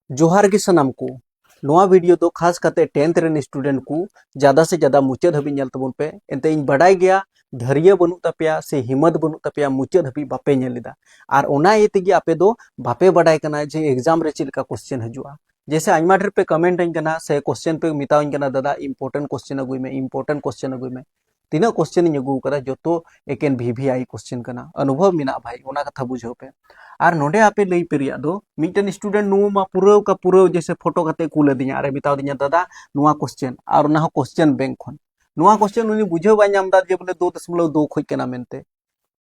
जोहार के सनाम को नोआ वीडियो तो खास करते 10th रेन स्टूडेंट को ज़्यादा से ज़्यादा मुचाद हबी नेल तबन पे एंते इन बड़ाई गया धैर्य बनू तपिया से हिम्मत बनू तपिया मुचाद हबी बापे नेलिदा आर ओना ये तेगी आपे दो बापे बड़ाई कना जे एग्जाम रे चिलका क्वेश्चन हजुआ जैसे आइमा ढेर पे कमेंट इन कना से क्वेश्चन पे मितावन कना दादा इंपोर्टेंट क्वेश्चन अगुई में इंपोर्टेंट क्वेश्चन अगुई में तीना क्वेश्चन इन अगु कदा जो तो एकेन VVI क्वेश्चन कना अनुभव मिना भाई ओना कथा बुझो पे और नोडे आपे लई पेरिया दो मिटन स्टूडेंट नु मा पूरा का पूरा जैसे फोटो कते कूल दिया अरे बिताव दिया दादा नुआ क्वेश्चन और ना क्वेश्चन बैंक खन नुआ क्वेश्चन उनी बुझे बा नाम दा जे बोले 2.2 खोज केना मेनते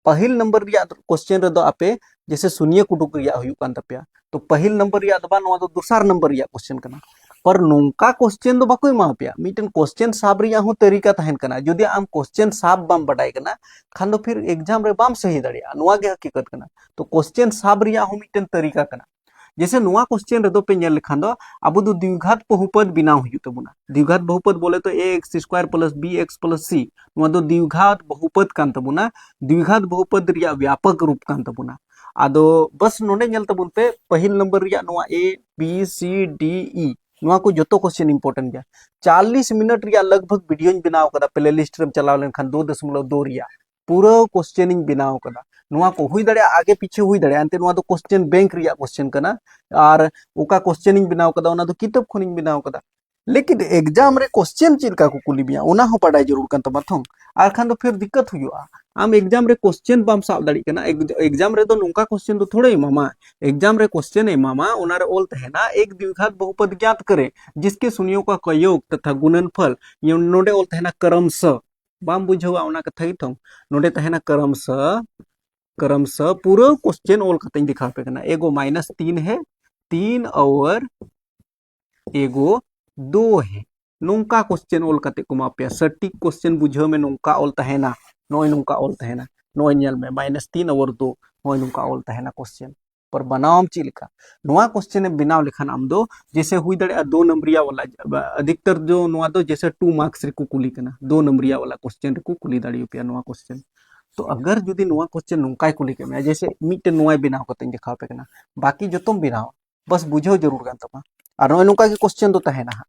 पहिल नंबर रिया क्वेश्चन रे दो आपे जैसे शून्य कुटुक रिया हुयु कान तपिया तो पहिल नंबर रिया दबा नुआ दो दूसर नंबर रिया क्वेश्चन कना पर नोंका क्वेश्चन दो बाको मा पिया मिटन क्वेश्चन साब रिया हो तरीका तहन कना जदि आम क्वेश्चन साब बाम बडाई कना खान दो फिर एग्जाम रे बाम सही दड़िया नुआ के हकीकत कना तो क्वेश्चन साब रिया हो मिटन तरीका कना जैसे नुआ क्वेश्चन रे दो पे नेल लेखान दो अब दो द्विघात बहुपद बिनाव हुयु तबुना द्विघात बहुपद बोले तो ax square plus bx plus c नुआ दो द्विघात बहुपद कान तबुना द्विघात बहुपद रिया व्यापक रूप कान तबुना आदो बस नोडे नेल तबुन पे पहिल नंबर रिया नुआ a b c d e नुआ को जो क्वेश्चन इंपोर्टेंट गया 40 मिनट रिया लगभग वीडियो बनाव कदा प्ले लिस्ट रे चलाव लेन खान 2.2 रिया पूरा क्वेश्चन बनाव कदा नुआ को हुई दड़े आगे पीछे हुई दड़े अंते नुआ तो क्वेश्चन बैंक रिया क्वेश्चन कना और ओका क्वेश्चन बनाव कदा ओना तो किताब खनिन बनाव कदा लेकिन एग्जाम रे क्वेश्चन चिलका को कुली बिया ओना हो पढ़ाई जरूर कन तमा थों आर खान तो फिर दिक्कत हुआ आम एग्जाम रे क्वेश्चन बाम साब दाड़ी कना एग्जाम रे तो नुका क्वेश्चन तो थोड़े मामा एग्जाम रे क्वेश्चन है मामा ओना रे ओल तहना एक द्विघात बहुपद ज्ञात करे जिसके शून्यों का योग तथा गुणनफल ये नोडे ओल तहना क्रमश बाम बुझवा ओना कथा ही थों नोडे तहना क्रमश पूरा क्वेश्चन ओल कतई दिखा पे कना एगो -3 है 3 और एगो 2 है नोंका क्वेश्चन ओल कते को मापिया सटीक क्वेश्चन बुझो में नोंका ओल तहना नोय नोंका ओल तहना नोय नेल में -3 और 2 नोय नोंका ओल तहना क्वेश्चन पर बनावम चिलका नोआ क्वेश्चन बिनाव लेखान आम दो जैसे हुई दड़े 2 नंबरिया वाला अधिकतर जो नोआ दो जैसे 2 मार्क्स रे को कुली कना 2 नंबरिया वाला क्वेश्चन रे को कुली दाड़ी पिया नोआ क्वेश्चन तो अगर जुदी नोआ क्वेश्चन नोंका कुली के में जैसे मिटे नोआ बिनाव कते दिखाव पे कना बाकी जो तुम बिनाव बस बुझो जरूर गान तमा और नोय नोंका के क्वेश्चन दो तहना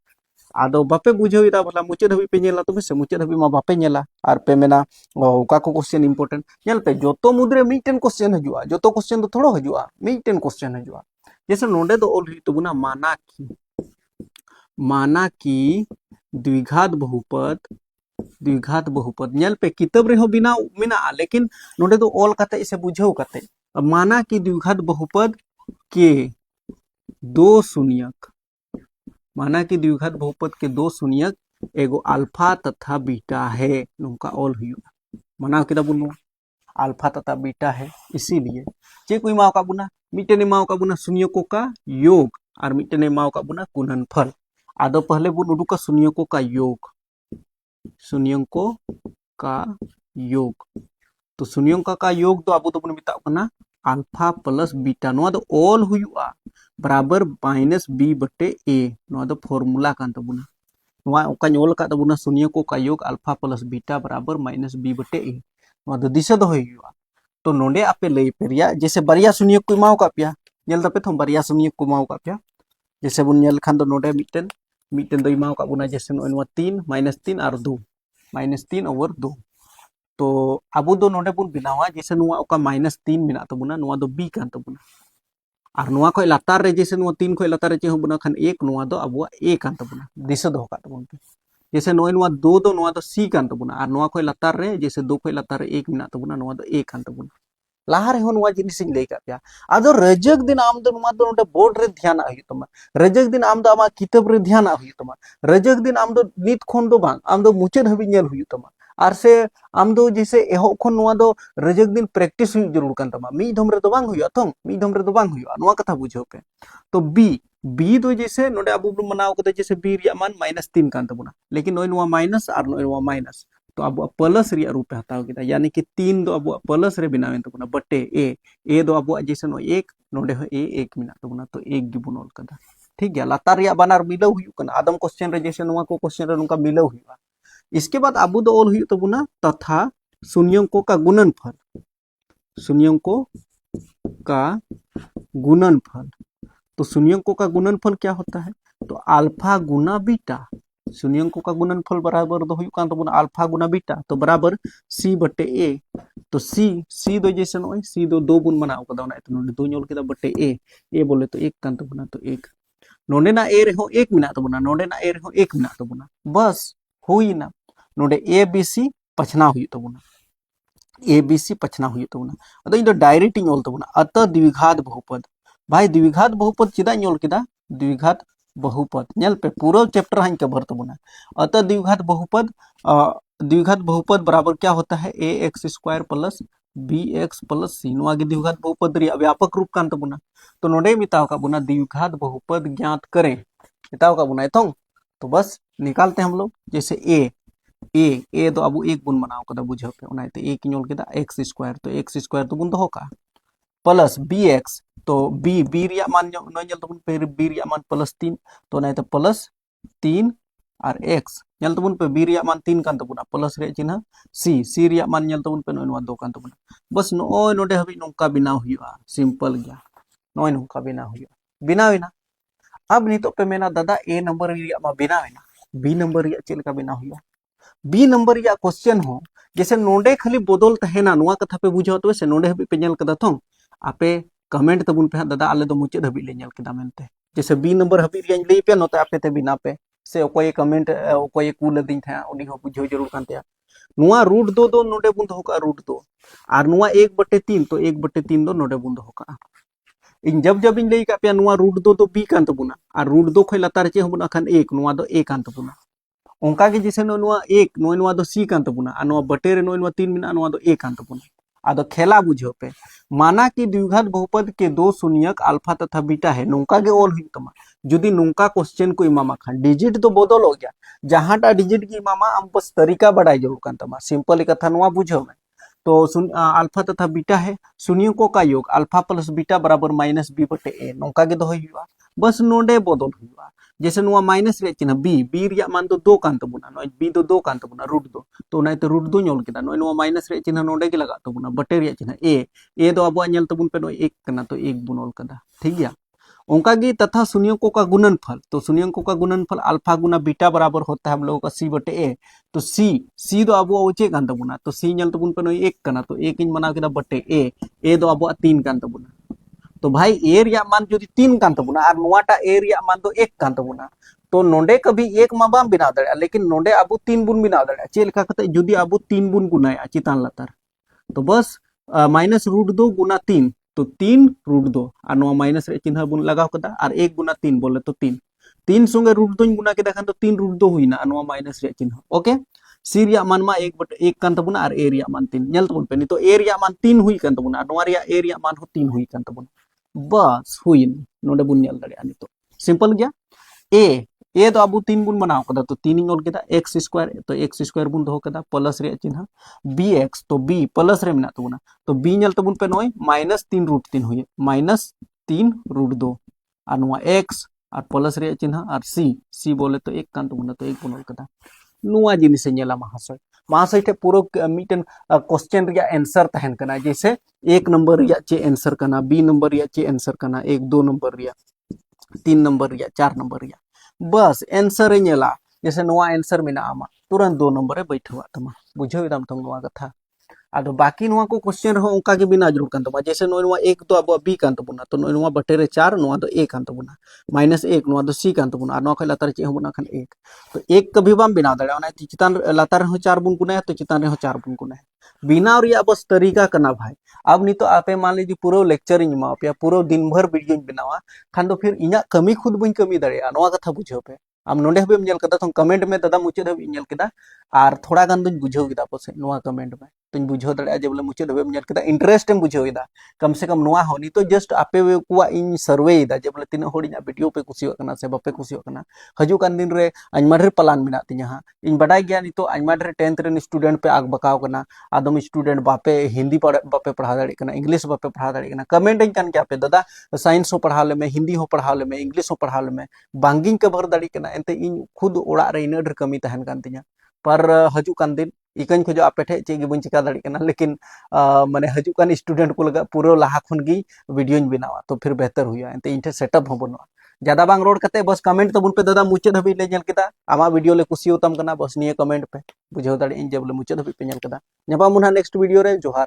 आदो बापे बुझेव इदा भला मुचाद हबी पे नेला तो से मुचाद हबी मा बापे नेला आर पे मेना ओका को क्वेश्चन इंपोर्टेंट नेल पे जोतो मुद्रे मीटेन क्वेश्चन हजुआ जोतो क्वेश्चन तो थोड़ो हजुआ मीटेन क्वेश्चन हजुआ जैसे नोंडे दो ओल तो बुना माना कि द्विघात बहुपद नेल पे किताब रे हो बिना मिना लेकिन नोंडे दो ओल कते इसे बुझेव कते माना कि द्विघात बहुपद के दो शून्यक माना कि द्विघात बहुपद के 2 शून्यक एगो अल्फा तथा बीटा है नोंका ऑल हुआ माना किदा बुनो अल्फा तथा बीटा है इसीलिए जे कोई माओ का बुना मिटने माओ का बुना शून्यकों का योग और मिटने माओ का बुना गुणनफल आदो पहले बुन उडुका शून्यकों का योग तो शून्यकों का योग तो अब तो बुन बिताओ कना अल्फा प्लस बीटा नोआ दो ऑल हुआ बराबर -b बटे a नोआ दो फॉर्मूला कान तबुना नोआ ओका ओल का तबुना शून्यकों का योग अल्फा प्लस बीटा बराबर -b बटे a नोआ दो दिशा दो हुआ तो नोंडे आपे लई पेरिया जैसे बरिया शून्य को माओ का पिया नेल तपे थम बरिया शून्य को माओ का पिया जैसे बुन नेल खान दो नोंडे मिटन दो माओ का बुना जैसे नोआ 3 -3 और 2 -3 और 2 तो अब दो नोंडे बुन बिनावा जैसे नुआ ओका -3 मिना तबुना नुआ दो b कान तबुना और नुआ को लातार रे जैसे नुआ 3 को लातार रे चे बुना खान 1 नुआ दो अब a कान तबुना दिशा दो का तबुन जैसे नुआ 2 दो नुआ दो c कान तबुना और नुआ को लातार रे जैसे 2 को लातार रे 1 मिना तबुना नुआ दो a कान तबुना लाहा रे हो नुआ जिनिस इन लई का पिया आदो रजक दिन आम दो नुआ दो नोडे बोर्ड रे ध्यान आ हुई तमा रजक दिन आम दो आमा किताब रे ध्यान आ हुई तमा रजक दिन आम दो नित खोन दो बांग आम दो मुचेद हबी नेल हुई तमा आर से आम दो जैसे एहो खन नुआ दो रजक दिन प्रैक्टिस हुई जरूर कान तमा मी धम रे दो बांग हुई थों मी धम रे दो बांग हुई नुआ कथा बुझो पे तो बी दो जैसे नोडे अब मनाव कते जैसे बी रिया मान -3 कान तबुना लेकिन नोय नुआ माइनस और नोय नुआ माइनस तो अब प्लस रिया रूप पे हताव किदा यानी कि 3 दो अब प्लस रे बिनावेन तबुना बटे ए दो अब जैसे नो 1 नोडे हो ए 1 मिना तबुना तो 1 गी बुनोल कदा ठीक गया लातार रिया बानार मिलौ हुई कना आदम क्वेश्चन रे जैसे नुआ को क्वेश्चन रे नुका मिलौ हुआ इसके बाद अब दो ओल हुई तबुना तथा शून्यों का गुणनफल तो शून्यंकों का गुणनफल क्या होता है? तो अल्फा गुना बीटा। शून्यंकों का गुणनफल बराबर दो हुई कान तो अल्फा गुना बीटा तो बराबर सी बटे ए। तो सी दो जैसे नॉय सी दो बुन बनाओ कदा ना तो दो ñol केदा बटे ए बोले तो एक कान तो बना तो एक नोंडे ना ए रेहो एक मिना तो बना नोंडे ना ए रेहो एक मिना तो बना बस हुई ना नोंडे ए बी सी पछना हुई तो बना ए बी सी पछना हुई तो बना अदो इन डायरेक्ट ñol तो बना अत द्विघात बहुपद भाई द्विघात बहुपद चेदा ñol केदा द्विघात बहुपद ñल पे पूरा चैप्टर हां कवर तो बना अत द्विघात बहुपद बराबर क्या होता है a x square plus b x plus c द्विघात बहुपद व्यापक रूप कान तबना तो नोडे मिताव का बुना द्विघात बहुपद ज्ञात करें मिताव का बुना तो बस निकालते हैं हम लोग जैसे ए तो अब एक बुन बनाओ कदा बुझे पे उनाते ए की ñol केदा एक्स स्क्वायर तो बुन दो का प्लस बी एक्स तो बी रिया मान नय ñल तबन पे बी रिया मान प्लस 3 तो उनाते प्लस 3 और एक्स ñल तबन पे बी रिया मान 3 कान तबना प्लस रे चिन्ह सी रिया मान ñल तबन पे नय दो कान तबना बस नोय नोडे हबी नोंका बिनाव हुआ सिंपल गया नोय नोंका बिनाव हुआ बिनावेना अब नितो पे मेना दादा ए नंबर रिया मा बिनावेना बी नंबर रिया चेल का बिनाव हुआ बी नंबर रिया क्वेश्चन हो जैसे नोडे खाली बदल तहेना नुआ कथा पे बुझाव तो से नोडे हबी पे ñल कदा थों आपे कमेंट तबुन पे दादा आले दो मुचे हबी ले ñल केदा मेनते जैसे बी नंबर हबी रिया लई पे नोते आपे ते बिना पे से ओकोय कमेंट ओकोय कूल दिन था उनी हो बुझाव जरूर कानते नुआ रूट दो नोडे बुन दो का रूट दो और नुआ 1/3 तो 1/3 दो नोडे बुन दो का इन जब इन लई का पे नुआ रूट दो बी कान तबुना और रूट दो खय लातार चे हबुना खान एक नुआ दो ए कान तबुना ओंका के जैसे नुआ एक नुआ दो सी कान तबुना और नुआ बटे रे नुआ 3 मिना नुआ दो ए कान तबुना आदो खेला बुझो पे माना कि द्विघात बहुपद के दो शून्यक अल्फा तथा बीटा है नोंका के ऑल हुई तमा जुदी नोंका क्वेश्चन को इमामा खान डिजिट तो बदल हो गया जहांटा डिजिट की इमामा हम बस तरीका बढ़ाई जरूर कान तमा सिंपल कथा नुआ बुझो में तो अल्फा तथा बीटा है शून्यकों का योग अल्फा प्लस बीटा बराबर माइनस बी बटे ए नोंका के दोहई हुआ बस नोडे बदल हुआ जैसे नुआ माइनस रे चिन्ह बी रिया मान तो दो कान तबुना नय बी दो कान तबुना रूट दो तो उनाइते रूट दो ñol केदा नय नुआ माइनस रे चिन्ह नोडे के लगा तबुना बटे रे चिन्ह ए दो अब ñल तबुन पे नय एक कना तो एक बुन ऑल कदा ठीक गया ओंका की तथा शून्यकों का गुणनफल तो शून्यकों का गुणनफल अल्फा गुना बीटा बराबर होता है हम लोगों का सी बटे ए तो सी दो अब चे कान तबुना तो सी ñल तबुन पे नय एक कना तो एक इन बना केदा बटे ए दो अब 3 कान तबुना तो भाई ए रिया मान जो 3 कान तबुना और नुआटा ए रिया मान तो 1 कान तबुना तो नोंडे कभी एक मा बाम बिना दड़े लेकिन नोंडे अब 3 बुन बिना दड़े चे लेखा कते जुदी अब 3 बुन गुनाया चितान लतार तो बस माइनस रूट 2 गुना 3 तो 3 रूट 2 और नुआ माइनस रे चिन्ह बुन लगाव कदा और 1 गुना 3 बोले तो 3 संगे रूट 2 गुना केदा खान तो 3 रूट 2 हुईना और नुआ माइनस रे चिन्ह ओके सी रिया मान मा 1 कान तबुना और ए रिया मान 3 ñल तबुन पे नि तो ए रिया मान 3 हुई कान तबुना नुआ रिया ए रिया मान हो 3 हुई कान तबुना बस हुई नोडे बुन ñल दड़े आनी तो सिंपल गया ए तो अब 3 बुन बनाओ कदा तो 3 ñol केदा एक्स स्क्वायर बुन दो कदा प्लस रे चिन्ह बी एक्स तो बी प्लस रे मिना तबुना तो बी ñल तबुन पे नय माइनस 3 रूट 3 हुई माइनस 3 रूट 2 और नुआ एक्स और प्लस रे चिन्ह और सी बोले तो एक कान तबुना तो एक बुन कदा नुआ जिनिस ñela महाशय ठे पूरा मीटन क्वेश्चन रिया आंसर तहन कना जैसे 1 नंबर रिया चे आंसर कना बी नंबर रिया चे आंसर कना 1 2 नंबर रिया 3 नंबर रिया 4 नंबर रिया बस आंसर ñela जैसे नुआ आंसर मिना आमा तुरंत 2 नंबर रे बैठवा तमा बुझो इदाम तम नुआ कथा आदो बाकी नुआ को क्वेश्चन हो उनका के बिना जरूर कान तमा जैसे नुआ 1 तो अब बी कान तबुना तो नुआ बटे रे 4 नुआ तो ए कान तबुना माइनस 1 नुआ तो सी कान तबुना नुआ खै लातार चे होबुना खान 1 तो 1 कभी बाम बिना दड़े ओना चितान लातार हो 4 बुन गुना तो चितान रे हो 4 बुन गुना बिना रिया बस तरीका कना भाई अब नहीं तो आपे मान लीजिए पूरा लेक्चर इन मा पे पूरा दिन भर वीडियो बनावा खान तो फिर इना कमी खुद बई कमी दड़े नुआ कथा बुझो पे आम नोंडे हबेम ñel कदा तो कमेंट में दादा मुचे हबी ñel केदा और थोड़ा गान दुñ बुझो केदा पसे नुआ कमेंट में तुम बुझो दड़े जे बोले मुचे हबेम ñel केदा इंटरेस्ट एम बुझो केदा कम से कम नुआ हो नी तो जस्ट आपे कुआ इन सर्वे दा जे बोले तीना होड़ी वीडियो पे कुसियो कना से बापे कुसियो कना हजू कान दिन रे आइमा ढेर प्लान मिना तिया हां इन बडाई गया नी तो आइमा ढेर 10th रे स्टूडेंट पे आग बकाव कना आदम स्टूडेंट बापे हिंदी बापे पढ़ा दड़े कना इंग्लिश बापे पढ़ा दड़े कना कमेंट इन कान क्या पे दादा साइंस हो पढ़ा ले में हिंदी हो पढ़ा ले में इंग्लिश हो पढ़ा ले में बांगिंग कवर दड़ी कना एंते इन खुद ओड़ा रे इन ढेर कमी तहन कान तिया पर हजू कान दिन इकन खोज आपे ठे चे बी चिका दाड़ी कना लेकिन माने हजुकान स्टूडेंट को लगा पूरा लाहा खन गी वीडियो बनावा तो फिर बेहतर हुआ एंते इन ठे सेटअप हो बनुआ ज्यादा बांग रोड कते बस कमेंट तबुन पे दादा मुचे धबी ले नेल केदा आमा वीडियो ले कुसी होतम कना बस निये कमेंट पे बुझाव दाड़ी इन जब ले मुचे धबी पे नेल केदा नेपा मुना नेक्स्ट वीडियो रे जोहार।